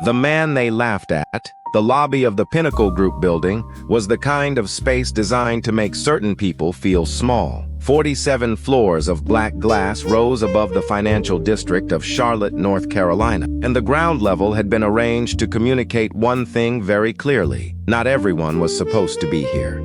The man they laughed at, the lobby of the Pinnacle Group building, was the kind of space designed to make certain people feel small. 47 floors of black glass rose above the financial district of Charlotte, North Carolina, and the ground level had been arranged to communicate one thing very clearly: not everyone was supposed to be here.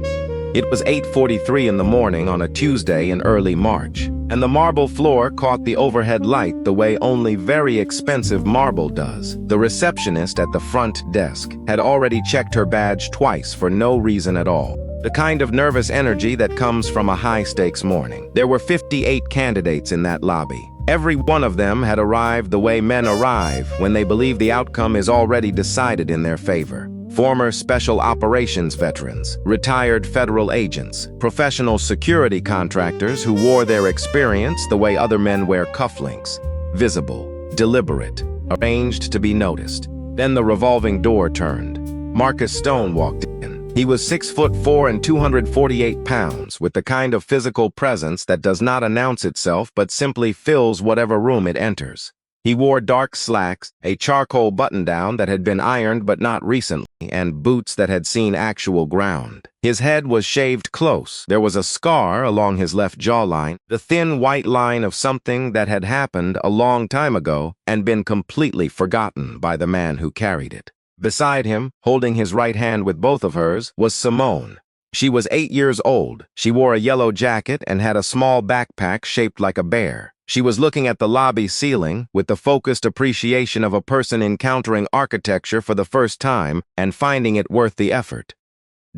It was 8:43 in the morning on a Tuesday in early March, and the marble floor caught the overhead light the way only very expensive marble does. The receptionist at the front desk had already checked her badge twice for no reason at all. The kind of nervous energy that comes from a high-stakes morning. There were 58 candidates in that lobby. Every one of them had arrived the way men arrive when they believe the outcome is already decided in their favor. Former special operations veterans, retired federal agents, professional security contractors who wore their experience the way other men wear cufflinks. Visible, deliberate, arranged to be noticed. Then the revolving door turned. Marcus Stone walked in. He was 6'4" and 248 pounds, with the kind of physical presence that does not announce itself but simply fills whatever room it enters. He wore dark slacks, a charcoal button-down that had been ironed but not recently, and boots that had seen actual ground. His head was shaved close. There was a scar along his left jawline, the thin white line of something that had happened a long time ago and been completely forgotten by the man who carried it. Beside him, holding his right hand with both of hers, was Simone. She was 8 years old. She wore a yellow jacket and had a small backpack shaped like a bear. She was looking at the lobby ceiling with the focused appreciation of a person encountering architecture for the first time and finding it worth the effort.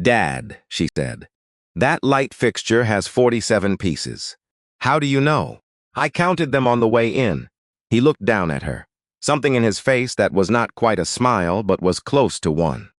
"Dad," she said, "that light fixture has 47 pieces. How do you know?" "I counted them on the way in." He looked down at her, something in his face that was not quite a smile but was close to one.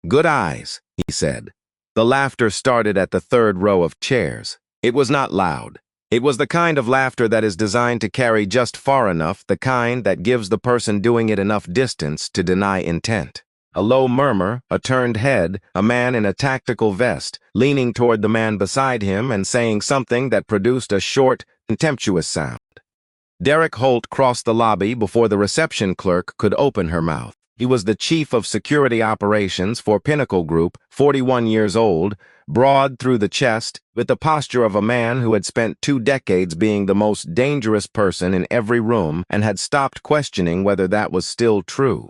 "Good eyes," he said. The laughter started at the third row of chairs. It was not loud. It was the kind of laughter that is designed to carry just far enough, the kind that gives the person doing it enough distance to deny intent. A low murmur, a turned head, a man in a tactical vest, leaning toward the man beside him and saying something that produced a short, contemptuous sound. Derek Holt crossed the lobby before the reception clerk could open her mouth. He was the chief of security operations for Pinnacle Group, 41 years old, broad through the chest, with the posture of a man who had spent 2 decades being the most dangerous person in every room and had stopped questioning whether that was still true.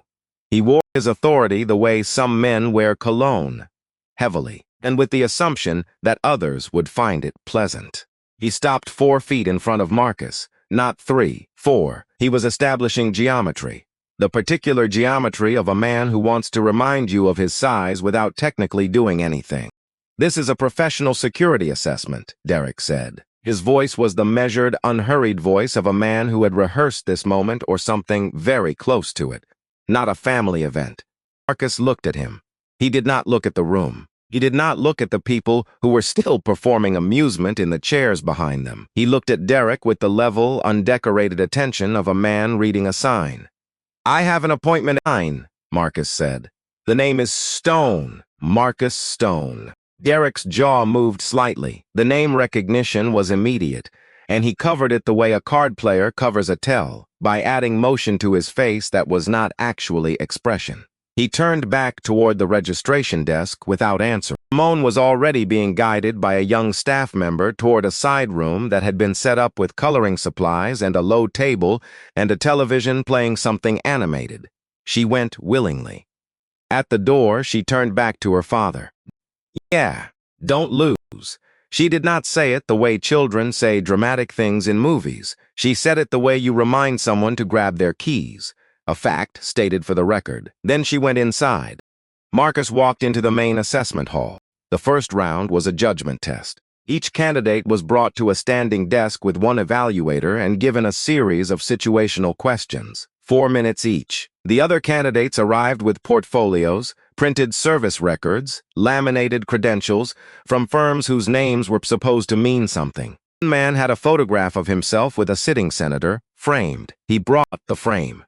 He wore his authority the way some men wear cologne, heavily, and with the assumption that others would find it pleasant. He stopped 4 feet in front of Marcus, not 3, 4. He was establishing geometry. The particular geometry of a man who wants to remind you of his size without technically doing anything. "This is a professional security assessment," Derek said. His voice was the measured, unhurried voice of a man who had rehearsed this moment or something very close to it. Not a family event. Marcus looked at him. He did not look at the room. He did not look at the people who were still performing amusement in the chairs behind them. He looked at Derek with the level, undecorated attention of a man reading a sign. "I have an appointment at 9, Marcus said. "The name is Stone, Marcus Stone." Derek's jaw moved slightly. The name recognition was immediate, and he covered it the way a card player covers a tell, by adding motion to his face that was not actually expression. He turned back toward the registration desk without answering. Simone was already being guided by a young staff member toward a side room that had been set up with coloring supplies and a low table and a television playing something animated. She went willingly. At the door, she turned back to her father. "Yeah, don't lose." She did not say it the way children say dramatic things in movies. She said it the way you remind someone to grab their keys. A fact stated for the record. Then she went inside. Marcus walked into the main assessment hall. The first round was a judgment test. Each candidate was brought to a standing desk with one evaluator and given a series of situational questions, 4 minutes each. The other candidates arrived with portfolios, printed service records, laminated credentials from firms whose names were supposed to mean something. One man had a photograph of himself with a sitting senator, framed. He brought the frame.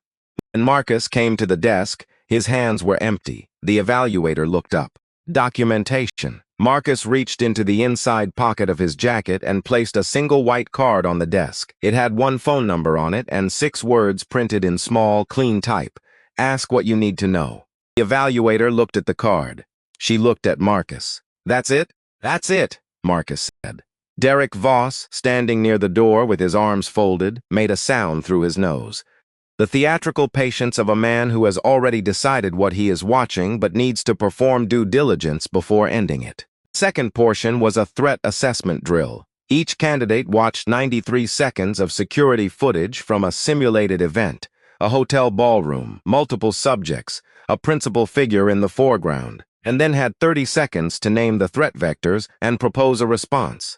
When Marcus came to the desk, his hands were empty. The evaluator looked up. Documentation. Marcus reached into the inside pocket of his jacket and placed a single white card on the desk. It had one phone number on it and 6 words printed in small, clean type. Ask what you need to know. The evaluator looked at the card. She looked at Marcus. That's it? That's it, Marcus said. Derek Voss, standing near the door with his arms folded, made a sound through his nose. The theatrical patience of a man who has already decided what he is watching but needs to perform due diligence before ending it. Second portion was a threat assessment drill. Each candidate watched 93 seconds of security footage from a simulated event, a hotel ballroom, multiple subjects, a principal figure in the foreground, and then had 30 seconds to name the threat vectors and propose a response.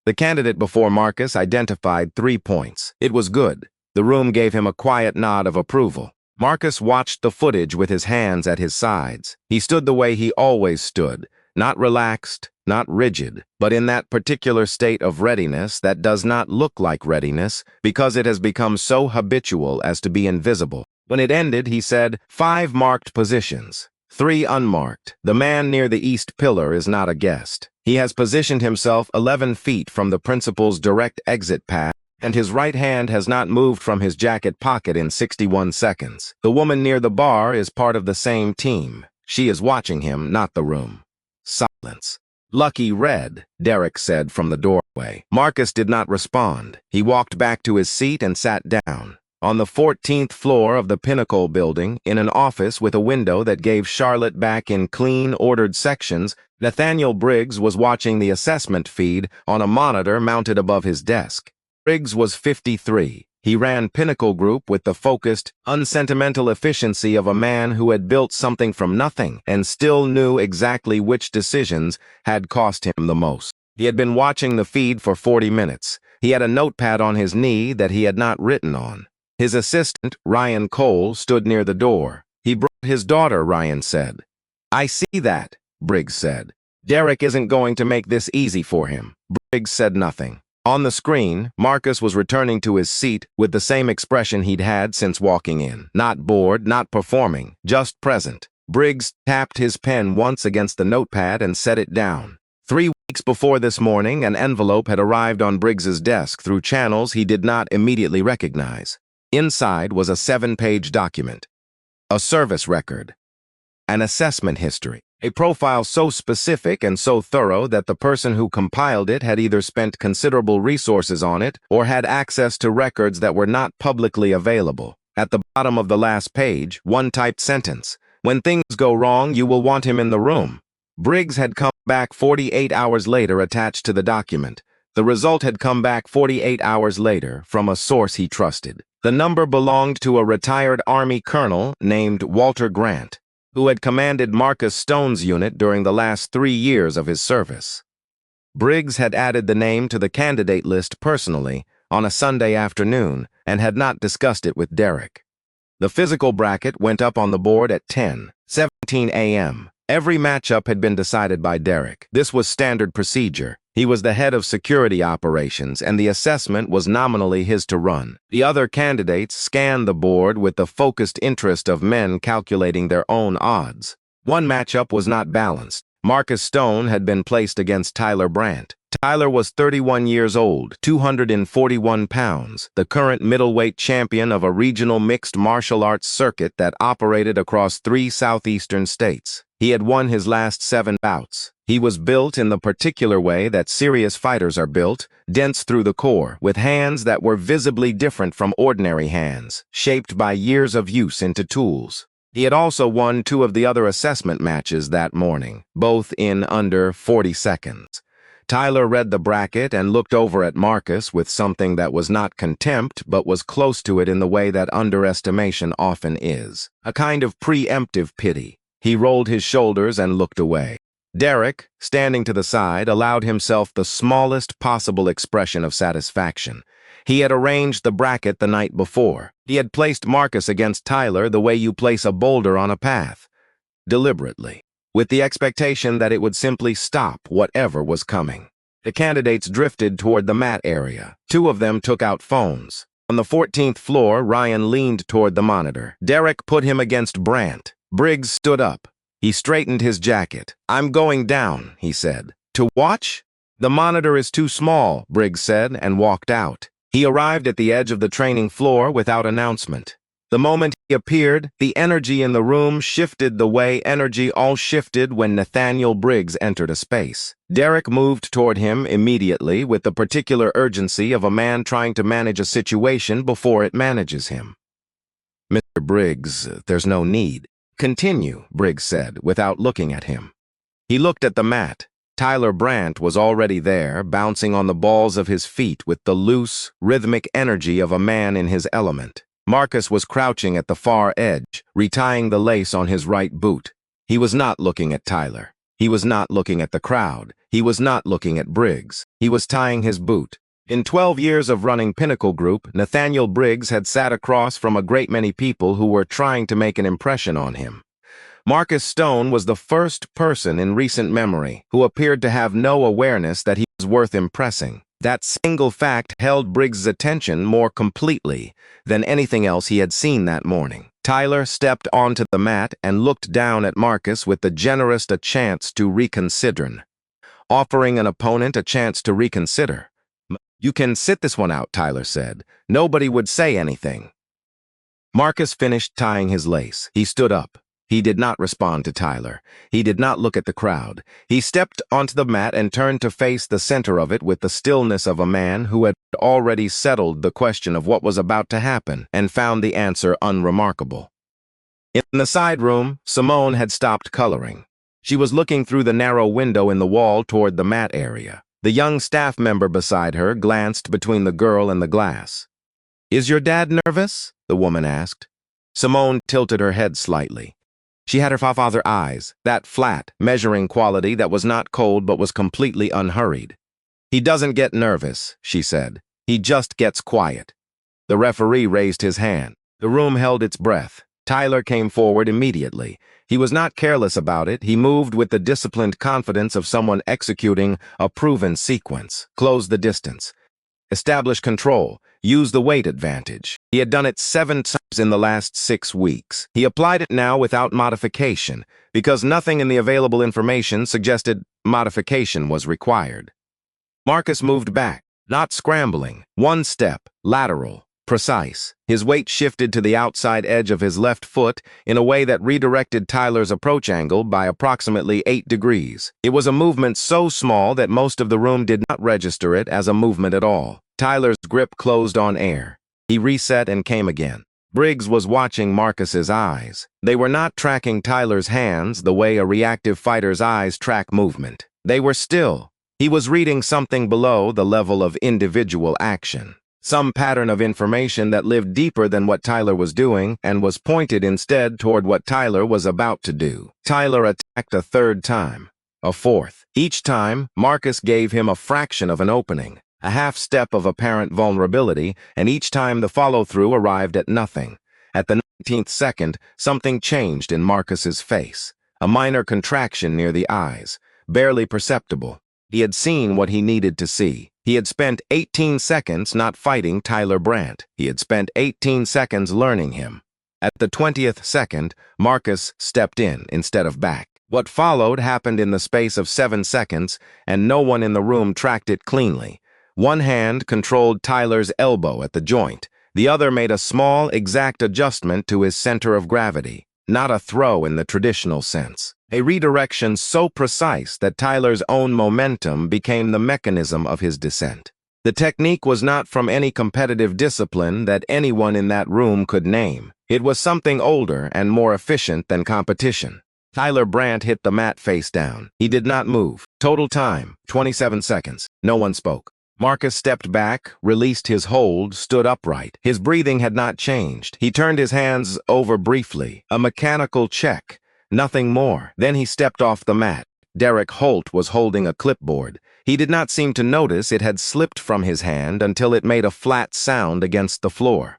The candidate before Marcus identified 3 points. It was good. The room gave him a quiet nod of approval. Marcus watched the footage with his hands at his sides. He stood the way he always stood, not relaxed, not rigid, but in that particular state of readiness that does not look like readiness because it has become so habitual as to be invisible. When it ended, he said, 5 marked positions, 3 unmarked. The man near the east pillar is not a guest. He has positioned himself 11 feet from the principal's direct exit path, and his right hand has not moved from his jacket pocket in 61 seconds. The woman near the bar is part of the same team. She is watching him, not the room. Silence. Lucky red, Derek said from the doorway. Marcus did not respond. He walked back to his seat and sat down. On the 14th floor of the Pinnacle building, in an office with a window that gave Charlotte back in clean, ordered sections, Nathaniel Briggs was watching the assessment feed on a monitor mounted above his desk. Briggs was 53. He ran Pinnacle Group with the focused, unsentimental efficiency of a man who had built something from nothing and still knew exactly which decisions had cost him the most. He had been watching the feed for 40 minutes. He had a notepad on his knee that he had not written on. His assistant, Ryan Cole, stood near the door. He brought his daughter, Ryan said. I see that, Briggs said. Derek isn't going to make this easy for him. Briggs said nothing. On the screen, Marcus was returning to his seat with the same expression he'd had since walking in. Not bored, not performing, just present. Briggs tapped his pen once against the notepad and set it down. 3 weeks before this morning, an envelope had arrived on Briggs's desk through channels he did not immediately recognize. Inside was a 7-page document, a service record, an assessment history, a profile so specific and so thorough that the person who compiled it had either spent considerable resources on it or had access to records that were not publicly available. At the bottom of the last page, one typed sentence, "When things go wrong, you will want him in the room." Briggs had come back 48 hours later attached to the document. The result had come back 48 hours later from a source he trusted. The number belonged to a retired Army colonel named Walter Grant, who had commanded Marcus Stone's unit during the last 3 years of his service. Briggs had added the name to the candidate list personally on a Sunday afternoon and had not discussed it with Derek. The physical bracket went up on the board at 10:17 a.m. Every matchup had been decided by Derek. This was standard procedure. He was the head of security operations, and the assessment was nominally his to run. The other candidates scanned the board with the focused interest of men calculating their own odds. One matchup was not balanced. Marcus Stone had been placed against Tyler Brandt. Tyler was 31 years old, 241 pounds, the current middleweight champion of a regional mixed martial arts circuit that operated across 3 southeastern states. He had won his last 7 bouts. He was built in the particular way that serious fighters are built, dense through the core, with hands that were visibly different from ordinary hands, shaped by years of use into tools. He had also won 2 of the other assessment matches that morning, both in under 40 seconds. Tyler read the bracket and looked over at Marcus with something that was not contempt but was close to it in the way that underestimation often is. A kind of preemptive pity. He rolled his shoulders and looked away. Derek, standing to the side, allowed himself the smallest possible expression of satisfaction. He had arranged the bracket the night before. He had placed Marcus against Tyler the way you place a boulder on a path, deliberately, with the expectation that it would simply stop whatever was coming. The candidates drifted toward the mat area. 2 of them took out phones. On the 14th floor, Ryan leaned toward the monitor. Derek put him against Brandt. Briggs stood up. He straightened his jacket. "I'm going down," he said. "To watch?" "The monitor is too small," Briggs said, and walked out. He arrived at the edge of the training floor without announcement. The moment he appeared, the energy in the room shifted the way energy all shifted when Nathaniel Briggs entered a space. Derek moved toward him immediately with the particular urgency of a man trying to manage a situation before it manages him. "Mr. Briggs, there's no need." "Continue," Briggs said, without looking at him. He looked at the mat. Tyler Brandt was already there, bouncing on the balls of his feet with the loose, rhythmic energy of a man in his element. Marcus was crouching at the far edge, retying the lace on his right boot. He was not looking at Tyler. He was not looking at the crowd. He was not looking at Briggs. He was tying his boot. In 12 years of running Pinnacle Group, Nathaniel Briggs had sat across from a great many people who were trying to make an impression on him. Marcus Stone was the first person in recent memory who appeared to have no awareness that he was worth impressing. That single fact held Briggs' attention more completely than anything else he had seen that morning. Tyler stepped onto the mat and looked down at Marcus with the generous a chance to reconsider. Offering an opponent a chance to reconsider. "You can sit this one out," Tyler said. "Nobody would say anything." Marcus finished tying his lace. He stood up. He did not respond to Tyler. He did not look at the crowd. He stepped onto the mat and turned to face the center of it with the stillness of a man who had already settled the question of what was about to happen and found the answer unremarkable. In the side room, Simone had stopped coloring. She was looking through the narrow window in the wall toward the mat area. The young staff member beside her glanced between the girl and the glass. "Is your dad nervous?" the woman asked. Simone tilted her head slightly. She had her father eyes, that flat, measuring quality that was not cold but was completely unhurried. "He doesn't get nervous," she said. "He just gets quiet." The referee raised his hand. The room held its breath. Tyler came forward immediately. He was not careless about it. He moved with the disciplined confidence of someone executing a proven sequence. Close the distance. Establish control. Use the weight advantage. He had done it 7 times in the last 6 weeks. He applied it now without modification, because nothing in the available information suggested modification was required. Marcus moved back, not scrambling. 1 step, lateral, precise. His weight shifted to the outside edge of his left foot in a way that redirected Tyler's approach angle by approximately 8 degrees. It was a movement so small that most of the room did not register it as a movement at all. Tyler's grip closed on air. He reset and came again. Briggs was watching Marcus's eyes. They were not tracking Tyler's hands the way a reactive fighter's eyes track movement. They were still. He was reading something below the level of individual action. Some pattern of information that lived deeper than what Tyler was doing and was pointed instead toward what Tyler was about to do. Tyler attacked a 3rd time, a 4th. Each time, Marcus gave him a fraction of an opening, a half step of apparent vulnerability, and each time the follow-through arrived at nothing. At the 19th second, something changed in Marcus's face, a minor contraction near the eyes, barely perceptible. He had seen what he needed to see. He had spent 18 seconds not fighting Tyler Brandt. He had spent 18 seconds learning him. At the 20th second, Marcus stepped in instead of back. What followed happened in the space of 7 seconds, and no one in the room tracked it cleanly. One hand controlled Tyler's elbow at the joint. The other made a small, exact adjustment to his center of gravity. Not a throw in the traditional sense. A redirection so precise that Tyler's own momentum became the mechanism of his descent. The technique was not from any competitive discipline that anyone in that room could name. It was something older and more efficient than competition. Tyler Brandt hit the mat face down. He did not move. Total time, 27 seconds. No one spoke. Marcus stepped back, released his hold, stood upright. His breathing had not changed. He turned his hands over briefly. A mechanical check. Nothing more. Then he stepped off the mat. Derek Holt was holding a clipboard. He did not seem to notice it had slipped from his hand until it made a flat sound against the floor.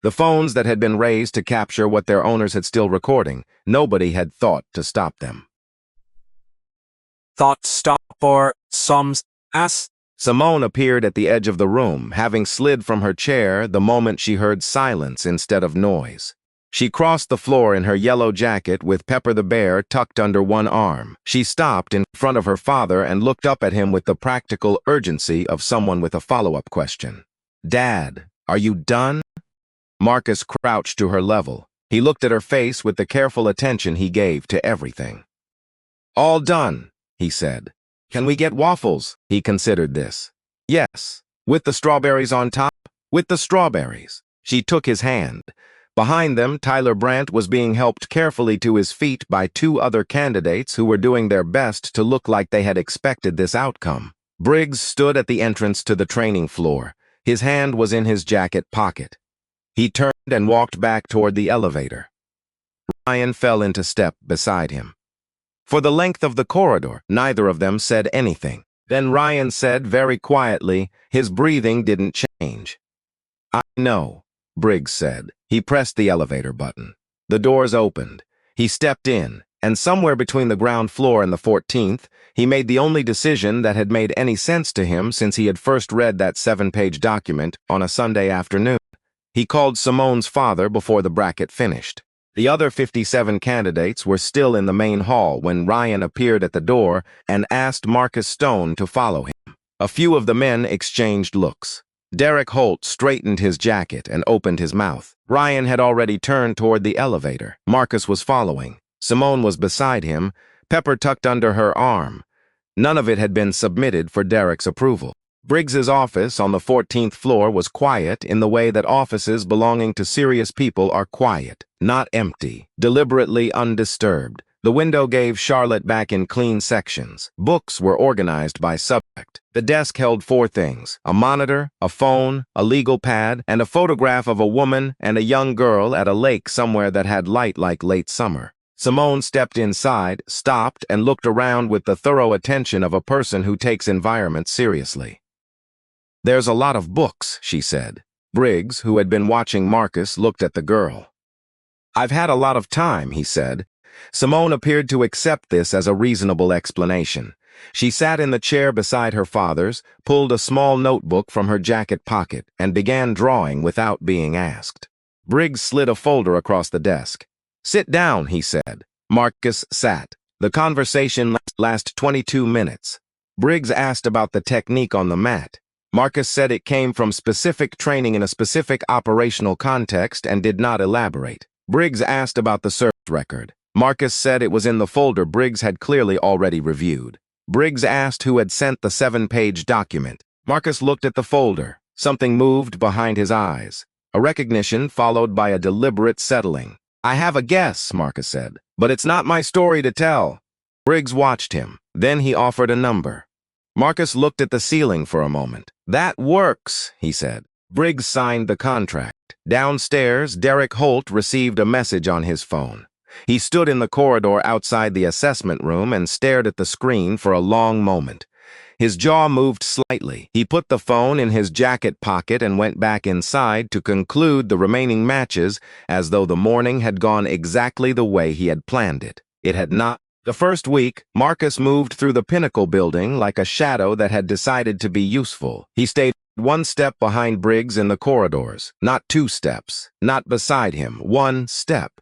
The phones that had been raised to capture what their owners had still recording, nobody had thought to stop them. Thought stop for some ass. Simone appeared at the edge of the room, having slid from her chair the moment she heard silence instead of noise. She crossed the floor in her yellow jacket with Pepper the Bear tucked under one arm. She stopped in front of her father and looked up at him with the practical urgency of someone with a follow-up question. "Dad, are you done?" Marcus crouched to her level. He looked at her face with the careful attention he gave to everything. "All done," he said. "Can we get waffles?" He considered this. "Yes. With the strawberries on top?" "With the strawberries." She took his hand. Behind them, Tyler Brandt was being helped carefully to his feet by two other candidates who were doing their best to look like they had expected this outcome. Briggs stood at the entrance to the training floor. His hand was in his jacket pocket. He turned and walked back toward the elevator. Ryan fell into step beside him. For the length of the corridor, neither of them said anything. Then Ryan said very quietly, his breathing didn't change. "I know," Briggs said. He pressed the elevator button. The doors opened. He stepped in, and somewhere between the ground floor and the 14th, he made the only decision that had made any sense to him since he had first read that 7-page document on a Sunday afternoon. He called Simone's father before the bracket finished. The other 57 candidates were still in the main hall when Ryan appeared at the door and asked Marcus Stone to follow him. A few of the men exchanged looks. Derek Holt straightened his jacket and opened his mouth. Ryan had already turned toward the elevator. Marcus was following. Simone was beside him, pepper tucked under her arm. None of it had been submitted for Derek's approval. Briggs's office on the 14th floor was quiet in the way that offices belonging to serious people are quiet, not empty, deliberately undisturbed. The window gave Charlotte back in clean sections. Books were organized by subject. The desk held 4 things: a monitor, a phone, a legal pad, and a photograph of a woman and a young girl at a lake somewhere that had light like late summer. Simone stepped inside, stopped, and looked around with the thorough attention of a person who takes environment seriously. "There's a lot of books," she said. Briggs, who had been watching Marcus, looked at the girl. "I've had a lot of time," he said. Simone appeared to accept this as a reasonable explanation. She sat in the chair beside her father's, pulled a small notebook from her jacket pocket, and began drawing without being asked. Briggs slid a folder across the desk. "Sit down," he said. Marcus sat. The conversation lasted 22 minutes. Briggs asked about the technique on the mat. Marcus said it came from specific training in a specific operational context and did not elaborate. Briggs asked about the service record. Marcus said it was in the folder Briggs had clearly already reviewed. Briggs asked who had sent the 7-page document. Marcus looked at the folder. Something moved behind his eyes. A recognition followed by a deliberate settling. "I have a guess," Marcus said, "but it's not my story to tell." Briggs watched him. Then he offered a number. Marcus looked at the ceiling for a moment. "That works," he said. Briggs signed the contract. Downstairs, Derek Holt received a message on his phone. He stood in the corridor outside the assessment room and stared at the screen for a long moment. His jaw moved slightly. He put the phone in his jacket pocket and went back inside to conclude the remaining matches as though the morning had gone exactly the way he had planned it. It had not. The first week, Marcus moved through the Pinnacle building like a shadow that had decided to be useful. He stayed 1 step behind Briggs in the corridors, not 2 steps, not beside him, 1 step.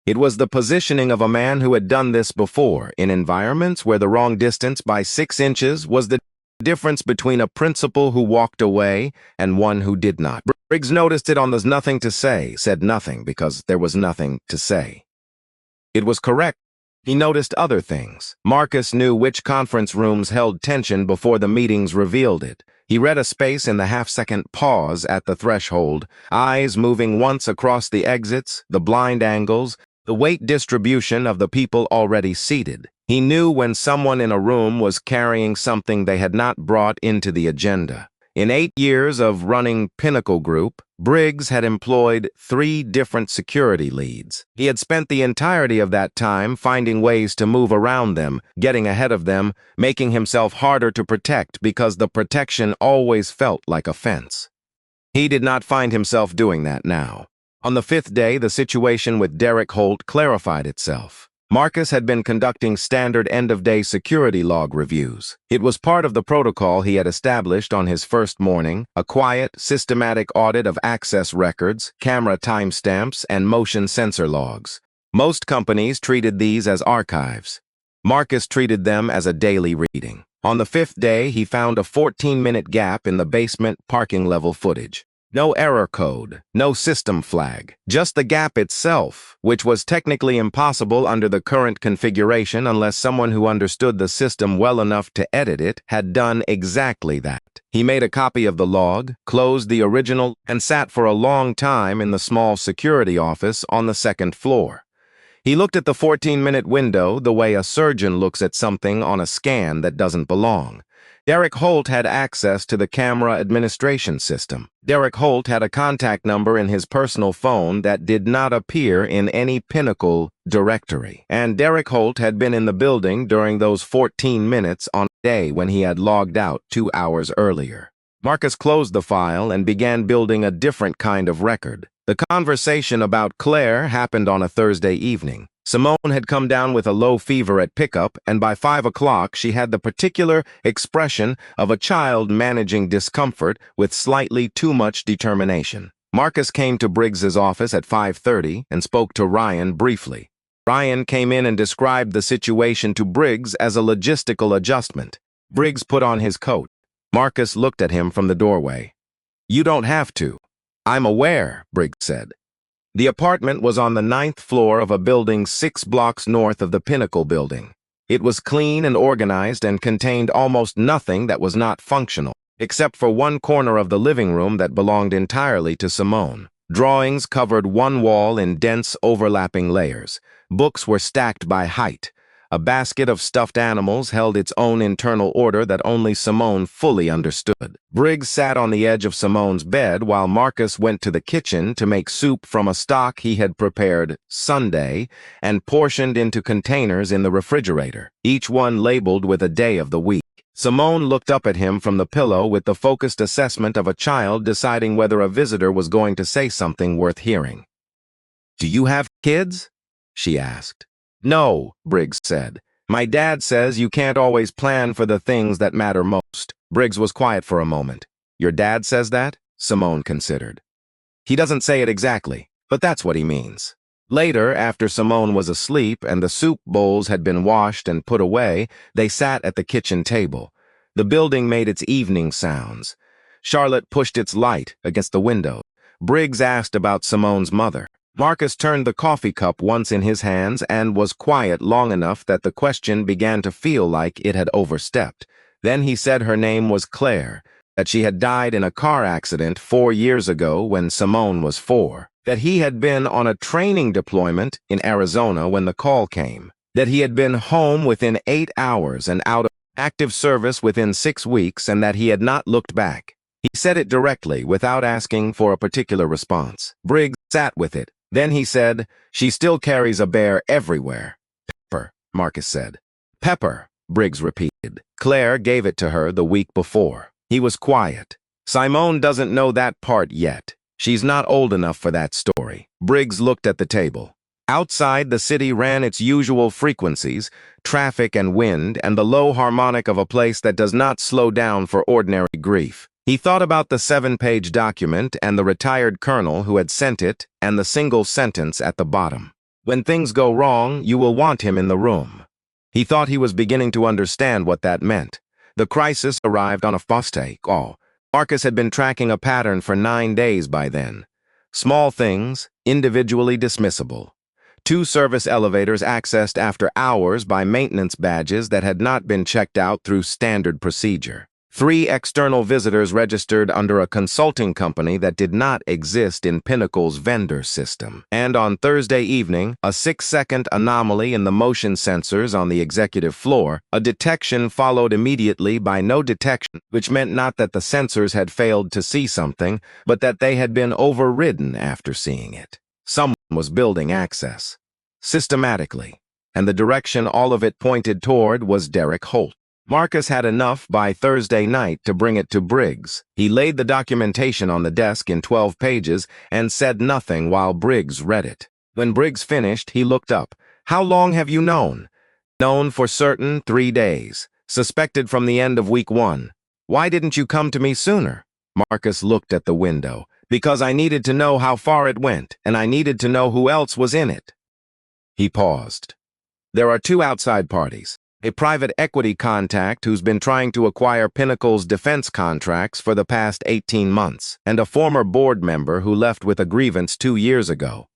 It was the positioning of a man who had done this before, in environments where the wrong distance by 6 inches was the difference between a principal who walked away and one who did not. Briggs noticed it on the nothing to say, said nothing because there was nothing to say. It was correct. He noticed other things. Marcus knew which conference rooms held tension before the meetings revealed it. He read a space in the half-second pause at the threshold, eyes moving once across the exits, the blind angles, the weight distribution of the people already seated. He knew when someone in a room was carrying something they had not brought into the agenda. In 8 years of running Pinnacle Group, Briggs had employed 3 different security leads. He had spent the entirety of that time finding ways to move around them, getting ahead of them, making himself harder to protect because the protection always felt like a fence. He did not find himself doing that now. On the 5th day, the situation with Derek Holt clarified itself. Marcus had been conducting standard end-of-day security log reviews. It was part of the protocol he had established on his first morning, a quiet, systematic audit of access records, camera timestamps, and motion sensor logs. Most companies treated these as archives. Marcus treated them as a daily reading. On the 5th day, he found a 14-minute gap in the basement parking level footage. No error code, no system flag, just the gap itself, which was technically impossible under the current configuration unless someone who understood the system well enough to edit it had done exactly that. He made a copy of the log, closed the original, and sat for a long time in the small security office on the second floor. He looked at the 14-minute window the way a surgeon looks at something on a scan that doesn't belong. Derek Holt had access to the camera administration system. Derek Holt had a contact number in his personal phone that did not appear in any Pinnacle directory. And Derek Holt had been in the building during those 14 minutes on a day when he had logged out 2 hours earlier. Marcus closed the file and began building a different kind of record. The conversation about Claire happened on a Thursday evening. Simone had come down with a low fever at pickup, and by 5 o'clock she had the particular expression of a child managing discomfort with slightly too much determination. Marcus came to Briggs's office at 5:30 and spoke to Ryan briefly. Ryan came in and described the situation to Briggs as a logistical adjustment. Briggs put on his coat. Marcus looked at him from the doorway. "You don't have to." "I'm aware," Briggs said. The apartment was on the 9th floor of a building 6 blocks north of the Pinnacle building. It was clean and organized and contained almost nothing that was not functional, except for one corner of the living room that belonged entirely to Simone. Drawings covered one wall in dense, overlapping layers. Books were stacked by height. A basket of stuffed animals held its own internal order that only Simone fully understood. Briggs sat on the edge of Simone's bed while Marcus went to the kitchen to make soup from a stock he had prepared Sunday and portioned into containers in the refrigerator, each one labeled with a day of the week. Simone looked up at him from the pillow with the focused assessment of a child deciding whether a visitor was going to say something worth hearing. "Do you have kids?" she asked. "No," Briggs said. "My dad says you can't always plan for the things that matter most." Briggs was quiet for a moment. "Your dad says that?" Simone considered. "He doesn't say it exactly, but that's what he means." Later, after Simone was asleep and the soup bowls had been washed and put away, they sat at the kitchen table. The building made its evening sounds. Charlotte pushed its light against the window. Briggs asked about Simone's mother. Marcus turned the coffee cup once in his hands and was quiet long enough that the question began to feel like it had overstepped. Then he said her name was Claire, that she had died in a car accident 4 years ago when Simone was 4, that he had been on a training deployment in Arizona when the call came, that he had been home within 8 hours and out of active service within 6 weeks, and that he had not looked back. He said it directly, without asking for a particular response. Briggs sat with it. Then he said, "She still carries a bear everywhere." "Pepper," Marcus said. "Pepper," Briggs repeated. "Claire gave it to her the week before." He was quiet. "Simone doesn't know that part yet. She's not old enough for that story." Briggs looked at the table. Outside, the city ran its usual frequencies, traffic and wind, and the low harmonic of a place that does not slow down for ordinary grief. He thought about the 7-page document and the retired colonel who had sent it and the single sentence at the bottom. "When things go wrong, you will want him in the room." He thought he was beginning to understand what that meant. The crisis arrived on a Thursday. Marcus had been tracking a pattern for 9 days by then. Small things, individually dismissible. 2 service elevators accessed after hours by maintenance badges that had not been checked out through standard procedure. 3 external visitors registered under a consulting company that did not exist in Pinnacle's vendor system. And on Thursday evening, a 6-second anomaly in the motion sensors on the executive floor, a detection followed immediately by no detection, which meant not that the sensors had failed to see something, but that they had been overridden after seeing it. Someone was building access. Systematically. And the direction all of it pointed toward was Derek Holt. Marcus had enough by Thursday night to bring it to Briggs. He laid the documentation on the desk in 12 pages and said nothing while Briggs read it. When Briggs finished, he looked up. "How long have you known?" "Known for certain 3 days. Suspected from the end of week 1. Why didn't you come to me sooner?" Marcus looked at the window. "Because I needed to know how far it went, and I needed to know who else was in it." He paused. "There are 2 outside parties. a private equity contact who's been trying to acquire Pinnacle's defense contracts for the past 18 months, and a former board member who left with a grievance 2 years ago.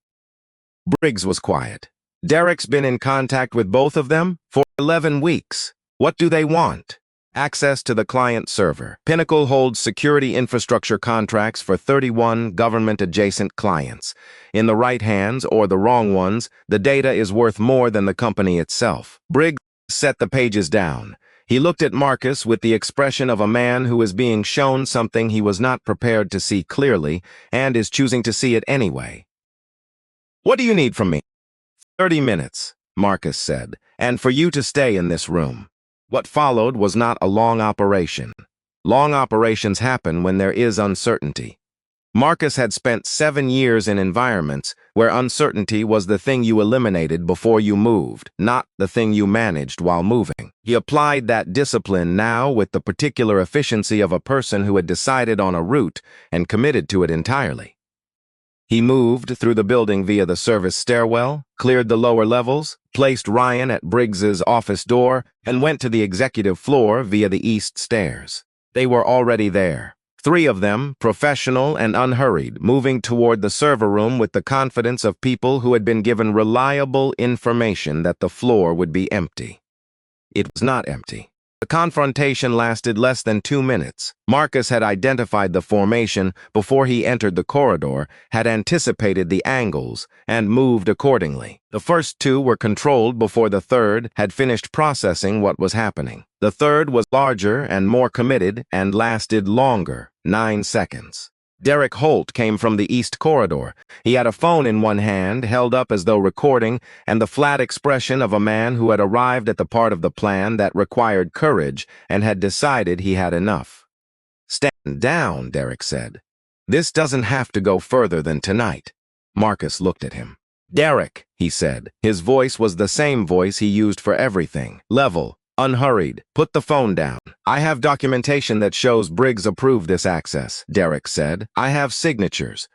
Briggs was quiet. Derek's been in contact with both of them for 11 weeks. What do they want? Access to the client server. Pinnacle holds security infrastructure contracts for 31 government-adjacent clients. In the right hands or the wrong ones, the data is worth more than the company itself. Briggs set the pages down. He looked at Marcus with the expression of a man who is being shown something he was not prepared to see clearly and is choosing to see it anyway. "What do you need from me?" 30 minutes, Marcus said, "and for you to stay in this room." What followed was not a long operation. Long operations happen when there is uncertainty. Marcus had spent 7 years in environments where uncertainty was the thing you eliminated before you moved, not the thing you managed while moving. He applied that discipline now with the particular efficiency of a person who had decided on a route and committed to it entirely. He moved through the building via the service stairwell, cleared the lower levels, placed Ryan at Briggs's office door, and went to the executive floor via the east stairs. They were already there. 3 of them, professional and unhurried, moving toward the server room with the confidence of people who had been given reliable information that the floor would be empty. It was not empty. The confrontation lasted less than 2 minutes. Marcus had identified the formation before he entered the corridor, had anticipated the angles, and moved accordingly. The first 2 were controlled before the third had finished processing what was happening. The third was larger and more committed and lasted longer, 9 seconds. Derek Holt came from the east corridor. He had a phone in one hand, held up as though recording, and the flat expression of a man who had arrived at the part of the plan that required courage and had decided he had enough. "Stand down," Derek said. "This doesn't have to go further than tonight." Marcus looked at him. "Derek," he said. His voice was the same voice he used for everything. Level. Unhurried. "Put the phone down." "I have documentation that shows Briggs approved this access," Derek said. "I have signatures.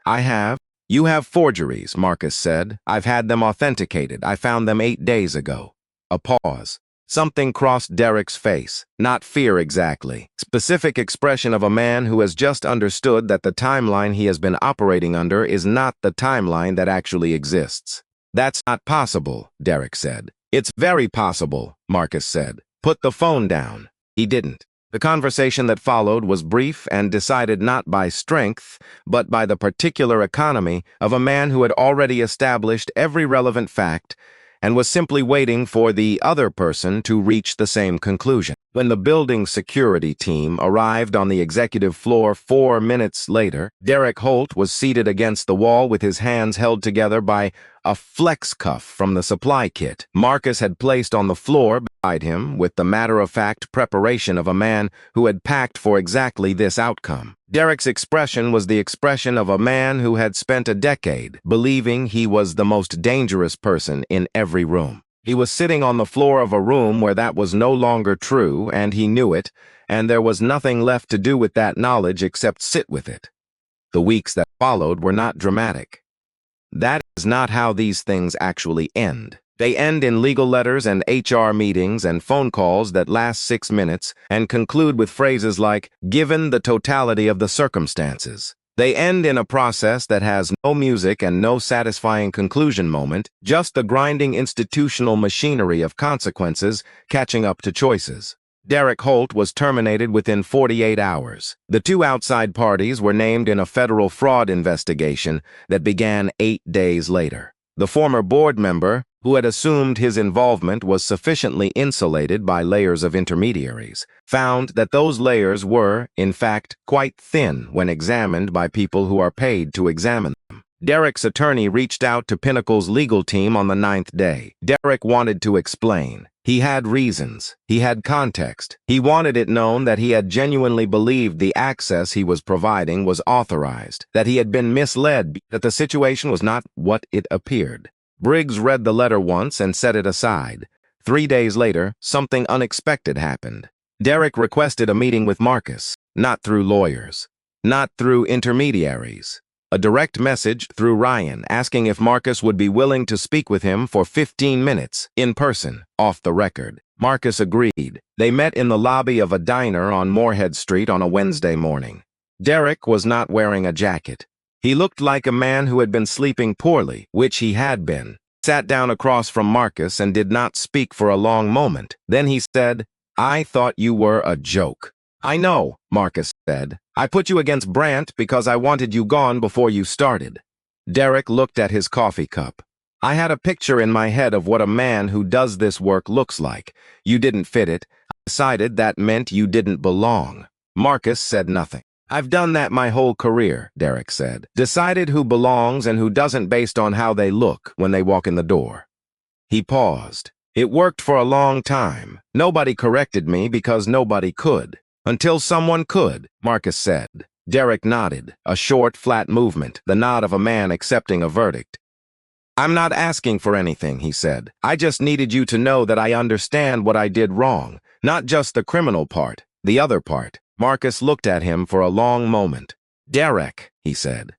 You have forgeries," Marcus said. "I've had them authenticated. I found them 8 days ago." A pause. Something crossed Derek's face. Not fear exactly. Specific expression of a man who has just understood that the timeline he has been operating under is not the timeline that actually exists. "That's not possible," Derek said. "It's very possible," Marcus said. "Put the phone down." He didn't. The conversation that followed was brief and decided not by strength, but by the particular economy of a man who had already established every relevant fact and was simply waiting for the other person to reach the same conclusion. When the building security team arrived on the executive floor 4 minutes later, Derek Holt was seated against the wall with his hands held together by a flex cuff from the supply kit Marcus had placed on the floor beside him with the matter-of-fact preparation of a man who had packed for exactly this outcome. Derek's expression was the expression of a man who had spent a decade believing he was the most dangerous person in every room. He was sitting on the floor of a room where that was no longer true, and he knew it, and there was nothing left to do with that knowledge except sit with it. The weeks that followed were not dramatic. That is not how these things actually end. They end in legal letters and HR meetings and phone calls that last 6 minutes and conclude with phrases like, "given the totality of the circumstances." They end in a process that has no music and no satisfying conclusion moment, just the grinding institutional machinery of consequences catching up to choices. Derek Holt was terminated within 48 hours. The 2 outside parties were named in a federal fraud investigation that began 8 days later. The former board member, who had assumed his involvement was sufficiently insulated by layers of intermediaries, found that those layers were, in fact, quite thin when examined by people who are paid to examine them. Derek's attorney reached out to Pinnacle's legal team on the 9th day. Derek wanted to explain. He had reasons. He had context. He wanted it known that he had genuinely believed the access he was providing was authorized, that he had been misled, that the situation was not what it appeared. Briggs read the letter once and set it aside. 3 days later, something unexpected happened. Derek requested a meeting with Marcus, not through lawyers, not through intermediaries. A direct message through Ryan asking if Marcus would be willing to speak with him for 15 minutes, in person, off the record. Marcus agreed. They met in the lobby of a diner on Moorhead Street on a Wednesday morning. Derek was not wearing a jacket. He looked like a man who had been sleeping poorly, which he had been. He sat down across from Marcus and did not speak for a long moment. Then he said, "I thought you were a joke." "I know," Marcus said. "I put you against Brant because I wanted you gone before you started." Derek looked at his coffee cup. "I had a picture in my head of what a man who does this work looks like. You didn't fit it. I decided that meant you didn't belong." Marcus said nothing. "I've done that my whole career," Derek said. "Decided who belongs and who doesn't based on how they look when they walk in the door." He paused. "It worked for a long time. Nobody corrected me because nobody could. Until someone could," Marcus said. Derek nodded, a short, flat movement, the nod of a man accepting a verdict. "I'm not asking for anything," he said. "I just needed you to know that I understand what I did wrong, not just the criminal part, the other part." Marcus looked at him for a long moment. "Derek," he said,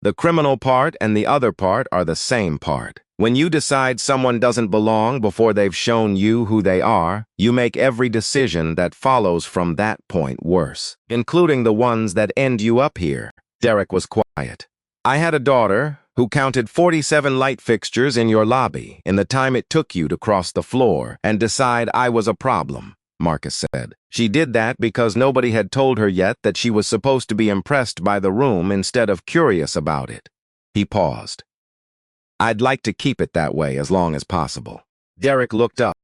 "the criminal part and the other part are the same part. When you decide someone doesn't belong before they've shown you who they are, you make every decision that follows from that point worse, including the ones that end you up here." Derek was quiet. "I had a daughter who counted 47 light fixtures in your lobby in the time it took you to cross the floor and decide I was a problem," Marcus said. "She did that because nobody had told her yet that she was supposed to be impressed by the room instead of curious about it." He paused. "I'd like to keep it that way as long as possible." Derek looked up.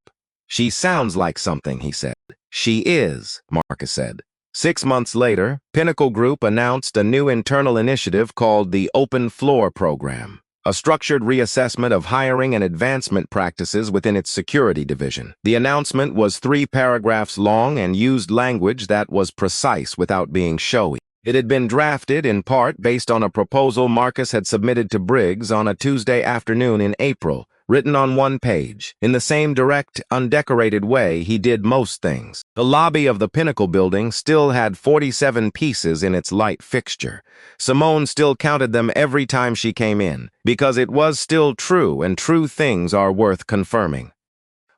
"She sounds like something," he said. "She is," Marcus said. 6 months later, Pinnacle Group announced a new internal initiative called the Open Floor Program, a structured reassessment of hiring and advancement practices within its security division. The announcement was 3 paragraphs long and used language that was precise without being showy. It had been drafted in part based on a proposal Marcus had submitted to Briggs on a Tuesday afternoon in April, written on 1 page, in the same direct, undecorated way he did most things. The lobby of the Pinnacle building still had 47 pieces in its light fixture. Simone still counted them every time she came in, because it was still true, and true things are worth confirming.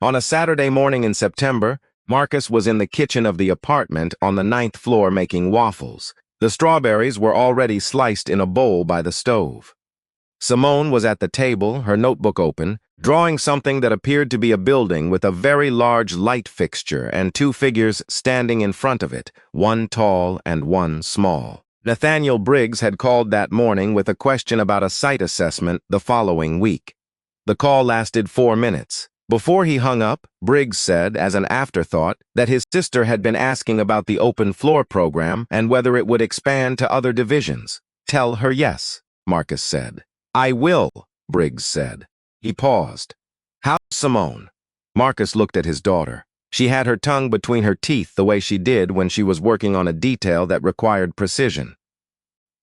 On a Saturday morning in September, Marcus was in the kitchen of the apartment on the 9th floor making waffles. The strawberries were already sliced in a bowl by the stove. Simone was at the table, her notebook open, drawing something that appeared to be a building with a very large light fixture and 2 figures standing in front of it, one tall and one small. Nathaniel Briggs had called that morning with a question about a site assessment the following week. The call lasted 4 minutes. Before he hung up, Briggs said, as an afterthought, that his sister had been asking about the open floor program and whether it would expand to other divisions. "Tell her yes," Marcus said. "I will," Briggs said. He paused. "How's Simone?" Marcus looked at his daughter. She had her tongue between her teeth the way she did when she was working on a detail that required precision.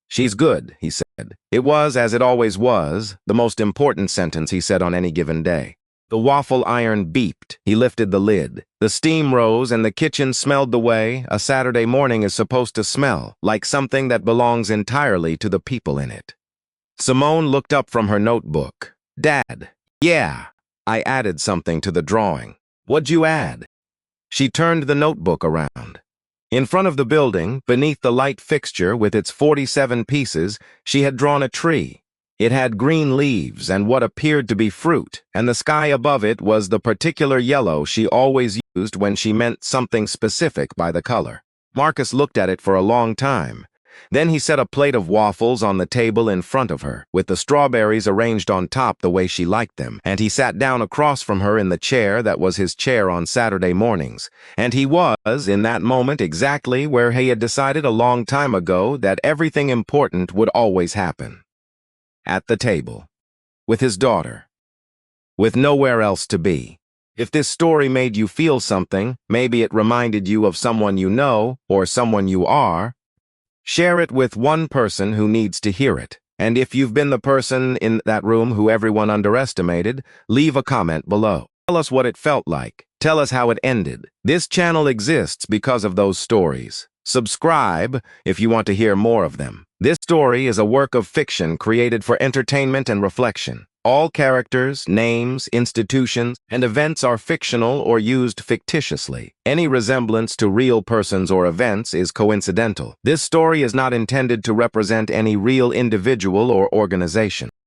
"She's good," he said. It was, as it always was, the most important sentence he said on any given day. The waffle iron beeped. He lifted the lid. The steam rose and the kitchen smelled the way a Saturday morning is supposed to smell, like something that belongs entirely to the people in it. Simone looked up from her notebook. "Dad." "Yeah, I added something to the drawing." "What'd you add?" She turned the notebook around. In front of the building, beneath the light fixture with its 47 pieces, she had drawn a tree. It had green leaves and what appeared to be fruit, and the sky above it was the particular yellow she always used when she meant something specific by the color. Marcus looked at it for a long time. Then he set a plate of waffles on the table in front of her, with the strawberries arranged on top the way she liked them, and he sat down across from her in the chair that was his chair on Saturday mornings. And he was, in that moment, exactly where he had decided a long time ago that everything important would always happen. At the table. With his daughter. With nowhere else to be. If this story made you feel something, maybe it reminded you of someone you know, or someone you are, share it with one person who needs to hear it. And if you've been the person in that room who everyone underestimated, leave a comment below. Tell us what it felt like. Tell us how it ended. This channel exists because of those stories. Subscribe if you want to hear more of them. This story is a work of fiction created for entertainment and reflection. All characters, names, institutions, and events are fictional or used fictitiously. Any resemblance to real persons or events is coincidental. This story is not intended to represent any real individual or organization.